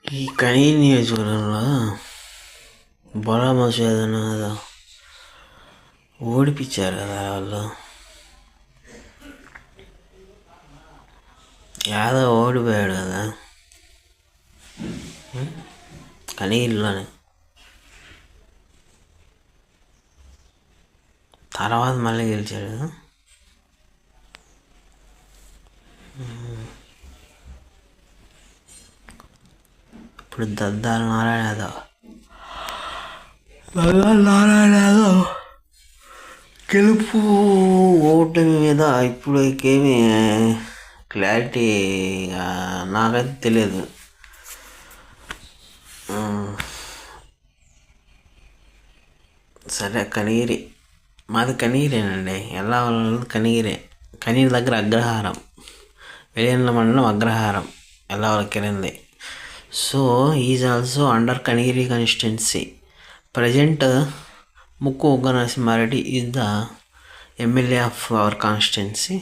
ఈ కనీ నియోజకవర్గంలో బొరా మసూదను ఓడిపించారు కదా వాళ్ళు. యాదవ్ ఓడిపోయాడు కదా కనీరులోనే. తర్వాత మళ్ళీ గెలిచాడు. ఇప్పుడు దద్దాల నారాయణ యాదవ్ గెలుపు ఓటమి మీద ఇప్పుడు ఏమీ క్లారిటీ నాకైతే తెలియదు. సరే కనీరి, మాది కనీరేనండి. ఎలా వాళ్ళది కనీరే. కనీరి దగ్గర అగ్రహారం, వెలియన్ల మండలం అగ్రహారం ఎలా వాళ్ళకి వెళ్ళింది. So is also under Kanigiri constituency. Present Mukku Ugra Narasimha Reddy is the MLA of our constituency.